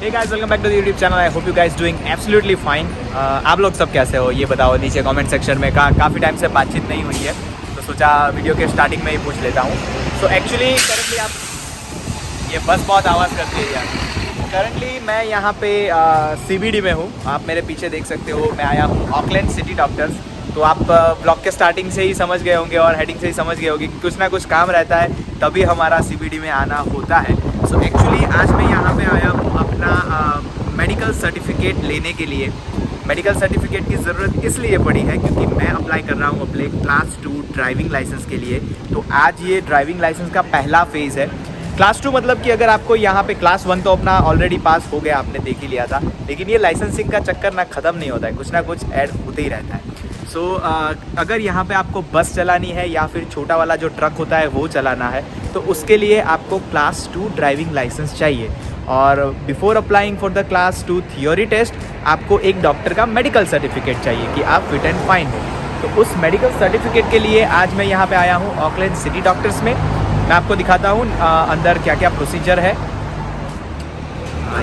Hey guys, welcome back to the YouTube channel. I hope you guys doing absolutely fine. आप लोग सब कैसे हो ये बताओ नीचे कमेंट सेक्शन में। काफ़ी टाइम से बातचीत नहीं हुई है तो सोचा वीडियो के स्टार्टिंग में ही पूछ लेता हूँ। सो एक्चुअली करंटली आप ये बस बहुत आवाज़ करती है यार। करंटली मैं यहाँ पे CBD में हूँ। आप मेरे पीछे देख सकते हो, मैं आया हूँ ऑकलैंड सिटी डॉक्टर्स। तो आप ब्लॉग के स्टार्टिंग से ही समझ गए होंगे और हेडिंग से ही समझ गए होंगे कि कुछ ना कुछ काम रहता है तभी हमारा CBD में आना होता है। सो एक्चुअली आज मैं यहाँ पे आया हूँ अपना मेडिकल सर्टिफिकेट लेने के लिए। मेडिकल सर्टिफिकेट की ज़रूरत इसलिए पड़ी है क्योंकि मैं अप्लाई कर रहा हूँ अपने क्लास 2 ड्राइविंग लाइसेंस के लिए। तो आज ये ड्राइविंग लाइसेंस का पहला फेज़ है। क्लास 2 मतलब कि अगर आपको यहाँ पे क्लास 1 तो अपना ऑलरेडी पास हो गया, आपने देख ही लिया था, लेकिन ये लाइसेंसिंग का चक्कर ना ख़त्म नहीं होता है, कुछ ना कुछ ऐड होते ही रहता है। सो अगर यहाँ पे आपको बस चलानी है या फिर छोटा वाला जो ट्रक होता है वो चलाना है तो उसके लिए आपको क्लास 2 ड्राइविंग लाइसेंस चाहिए। और before applying for the class 2 theory test आपको एक डॉक्टर का मेडिकल सर्टिफिकेट चाहिए कि आप फिट एंड फाइन हो। तो उस मेडिकल सर्टिफिकेट के लिए आज मैं यहाँ पे आया हूँ ऑकलैंड सिटी डॉक्टर्स में। मैं आपको दिखाता हूँ अंदर क्या क्या प्रोसीजर है।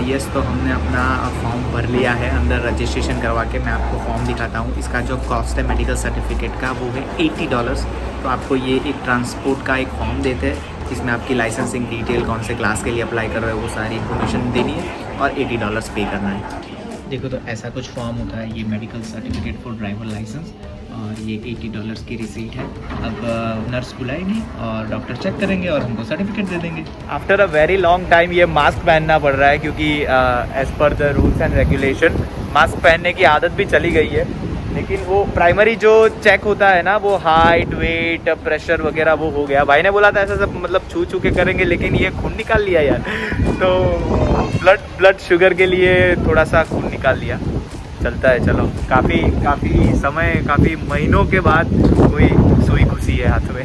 यस, तो हमने अपना फॉर्म भर लिया है। अंदर रजिस्ट्रेशन करवा के मैं आपको फॉर्म दिखाता हूँ। इसका जो कॉस्ट है मेडिकल सर्टिफिकेट का वो है $80। तो आपको ये एक ट्रांसपोर्ट का एक फॉर्म देते हैं जिसमें आपकी लाइसेंसिंग डिटेल, कौन से क्लास के लिए अप्लाई कर रहे हो, वो सारी इन्फॉर्मेशन देनी है और $80 पे करना है। देखो तो ऐसा कुछ फॉर्म होता है, ये medical certificate for driver licence, और ये $80 की रिसीट है। अब नर्स बुलाएंगे और डॉक्टर चेक करेंगे और हमको सर्टिफिकेट दे देंगे। After a very long time ये मास्क पहनना पड़ रहा है क्योंकि as per the rules and regulation mask पहनने की आदत भी चली गई है। लेकिन वो प्राइमरी जो चेक होता है ना, वो हाइट, वेट, प्रेशर वगैरह वो हो गया। भाई ने बोला था ऐसा सब मतलब छू छू के करेंगे, लेकिन ये खून निकाल लिया यार। तो ब्लड शुगर के लिए थोड़ा सा खून निकाल लिया, चलता है। चलो, काफ़ी समय, काफ़ी महीनों के बाद कोई सुई घुसी है हाथ में।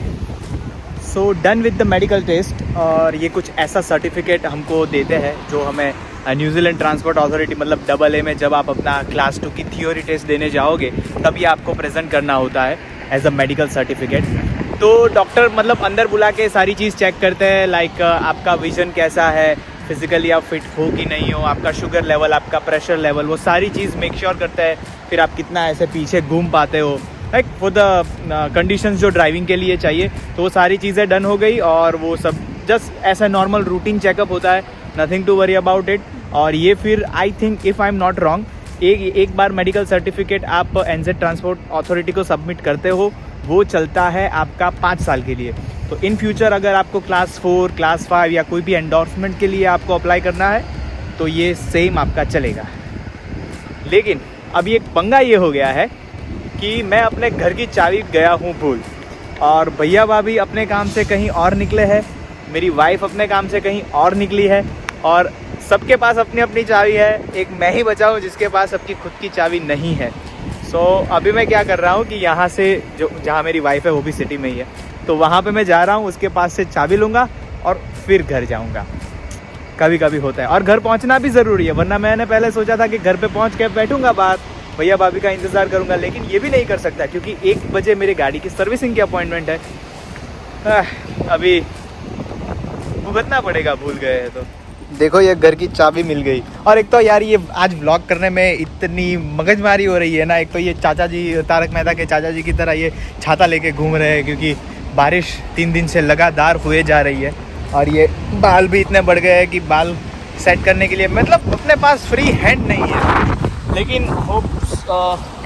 So done with the medical test. और ये कुछ ऐसा सर्टिफिकेट हमको देते हैं जो हमें न्यूजीलैंड ट्रांसपोर्ट अथॉरिटी मतलब AA में जब आप अपना क्लास 2 की थियोरी टेस्ट देने जाओगे तब ये आपको प्रेजेंट करना होता है एज अ मेडिकल सर्टिफिकेट। तो डॉक्टर मतलब अंदर बुला के सारी चीज़ चेक करते हैं, लाइक आपका विजन कैसा है, फिजिकली आप फिट हो कि नहीं हो, आपका शुगर लेवल, आपका प्रेशर लेवल, वो सारी चीज़ मेक श्योर करता है। फिर आप कितना ऐसे पीछे घूम पाते हो, लाइक फॉर द कंडीशंस जो ड्राइविंग के लिए चाहिए। तो वो सारी चीज़ें डन हो गई और वो सब जस्ट ऐसा नॉर्मल रूटीन चेकअप होता है, nothing to worry about it. और ये फिर I think if I am not wrong एक बार मेडिकल सर्टिफिकेट आप NZ ट्रांसपोर्ट अथॉरिटी को सबमिट करते हो, वो चलता है आपका 5 साल के लिए। तो इन फ्यूचर अगर आपको क्लास 4, क्लास 5 या कोई भी एंडोर्समेंट के लिए आपको अप्लाई करना है तो ये सेम आपका चलेगा। लेकिन अभी एक पंगा ये हो गया है कि मैं अपने घर की चाबी गया हूँ भूल, और भैया भाभी अपने काम से कहीं और निकले हैं, मेरी वाइफ अपने काम से कहीं और निकली है, और सबके पास अपनी अपनी चाबी है। एक मैं ही बचा हूँ जिसके पास अपनी खुद की चाबी नहीं है। सो अभी मैं क्या कर रहा हूँ कि यहाँ से जो जहाँ मेरी वाइफ है वो भी सिटी में ही है, तो वहाँ पे मैं जा रहा हूँ, उसके पास से चाबी लूँगा और फिर घर जाऊँगा। कभी कभी होता है, और घर पहुँचना भी ज़रूरी है, वरना मैंने पहले सोचा था कि घर पे पहुँच के बैठूँगा बाहर, भैया भाभी का इंतज़ार करूँगा, लेकिन ये भी नहीं कर सकता क्योंकि 1 बजे मेरी गाड़ी की सर्विसिंग की अपॉइंटमेंट है। अभी भुगतना पड़ेगा, भूल गए हैं तो। देखो ये घर की चाबी मिल गई। और एक तो यार ये आज व्लॉग करने में इतनी मगजमारी हो रही है ना, एक तो ये चाचा जी, तारक मेहता के चाचा जी की तरह ये छाता लेके घूम रहे हैं क्योंकि बारिश 3 दिन से लगातार हुए जा रही है। और ये बाल भी इतने बढ़ गए हैं कि बाल सेट करने के लिए मतलब अपने पास फ्री हैंड नहीं है। लेकिन hope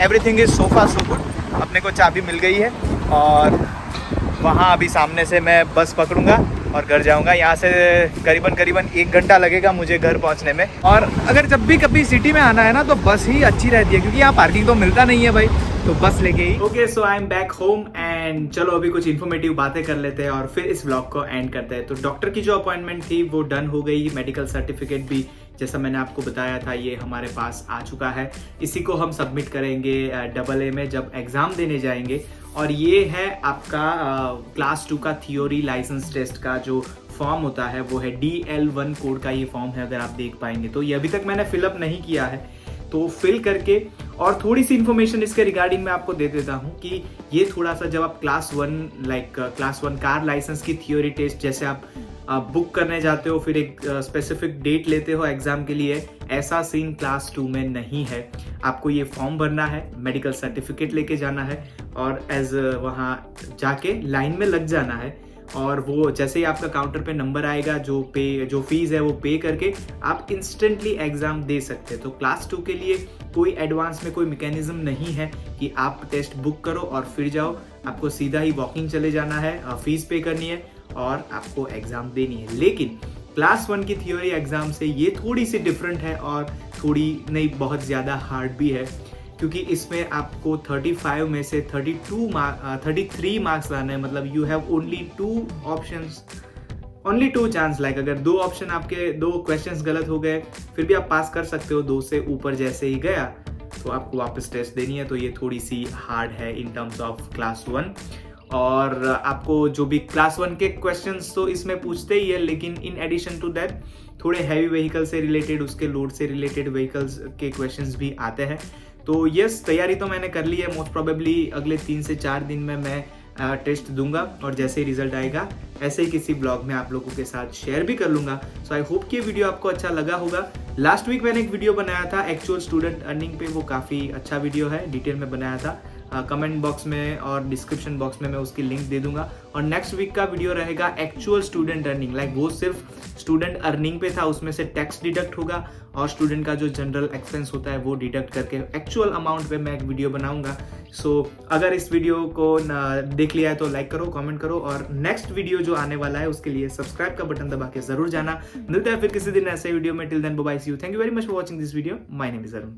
everything is so far so good. अपने को चाबी मिल गई है और वहाँ अभी सामने से मैं बस पकड़ूंगा और घर जाऊंगा। यहाँ से करीबन 1 घंटा लगेगा मुझे घर पहुँचने में। और अगर जब भी कभी सिटी में आना है ना तो बस ही अच्छी रहती है क्योंकि यहाँ पार्किंग तो मिलता नहीं है भाई, तो बस लेके ही। Okay, so I am back home and चलो अभी कुछ इन्फॉर्मेटिव बातें कर लेते हैं और फिर इस व्लॉग को एंड करते हैं। तो डॉक्टर की जो अपॉइंटमेंट थी वो डन हो गई, मेडिकल सर्टिफिकेट भी जैसा मैंने आपको बताया था ये हमारे पास आ चुका है। इसी को हम सबमिट करेंगे AA में जब एग्ज़ाम देने जाएंगे। और ये है आपका क्लास 2 का थियोरी लाइसेंस टेस्ट का जो फॉर्म होता है, वो है DL1 कोड का ये फॉर्म है। अगर आप देख पाएंगे तो ये अभी तक मैंने फिलअप नहीं किया है, तो फिल करके और थोड़ी सी इन्फॉर्मेशन इसके रिगार्डिंग मैं आपको दे देता हूँ कि ये थोड़ा सा जब आप क्लास 1 कार लाइसेंस की थियोरी टेस्ट जैसे आप बुक करने जाते हो, फिर एक स्पेसिफिक डेट लेते हो एग्जाम के लिए, ऐसा सीन क्लास 2 में नहीं है। आपको ये फॉर्म भरना है, मेडिकल सर्टिफिकेट लेके जाना है और वहाँ जाके लाइन में लग जाना है और वो जैसे ही आपका काउंटर पे नंबर आएगा, जो फीस है वो पे करके आप इंस्टेंटली एग्जाम दे सकते हैं। तो क्लास 2 के लिए कोई एडवांस में कोई मैकेनिज्म नहीं है कि आप टेस्ट बुक करो और फिर जाओ। आपको सीधा ही वॉकिंग चले जाना है, फीस पे करनी है और आपको एग्जाम देनी है। लेकिन क्लास 1 की थियोरी एग्जाम से ये थोड़ी सी डिफरेंट है और थोड़ी नहीं, बहुत ज़्यादा हार्ड भी है, क्योंकि इसमें आपको 35 में से 33 मार्क्स लाना है। मतलब you have only 2 chance. Like अगर 2 ऑप्शन आपके 2 क्वेश्चंस गलत हो गए फिर भी आप पास कर सकते हो, 2 से ऊपर जैसे ही गया तो आपको वापस टेस्ट देनी है। तो ये थोड़ी सी हार्ड है इन टर्म्स ऑफ क्लास 1। और आपको जो भी क्लास 1 के क्वेश्चंस तो इसमें पूछते ही है, लेकिन इन एडिशन टू दैट थोड़े हैवी व्हीकल से रिलेटेड, उसके लोड से रिलेटेड व्हीकल्स के क्वेश्चंस भी आते हैं। तो यस, तैयारी तो मैंने कर ली है। मोस्ट प्रोबेबली अगले 3 से 4 दिन में मैं टेस्ट दूंगा और जैसे ही रिजल्ट आएगा ऐसे ही किसी ब्लॉग में आप लोगों के साथ शेयर भी कर लूंगा। सो आई होप कि ये वीडियो आपको अच्छा लगा होगा। लास्ट वीक मैंने एक वीडियो बनाया था एक्चुअल स्टूडेंट अर्निंग पे, वो काफ़ी अच्छा वीडियो है, डिटेल में बनाया था। कमेंट बॉक्स में और डिस्क्रिप्शन बॉक्स में मैं उसकी लिंक दे दूंगा। और नेक्स्ट वीक का वीडियो रहेगा एक्चुअल स्टूडेंट अर्निंग, लाइक वो सिर्फ स्टूडेंट अर्निंग पे था, उसमें से टैक्स डिडक्ट होगा और स्टूडेंट का जो जनरल एक्सपेंस होता है वो डिडक्ट करके एक्चुअल अमाउंट पे मैं एक वीडियो बनाऊंगा। सो अगर इस वीडियो को देख लिया है तो लाइक करो, कमेंट करो और नेक्स्ट वीडियो जो आने वाला है उसके लिए सब्सक्राइब का बटन दबा के जरूर जाना। मिलते हैं फिर किसी दिन ऐसे वीडियो में। Till then bye bye, see you, thank you very much for watching this video. My name is Arun.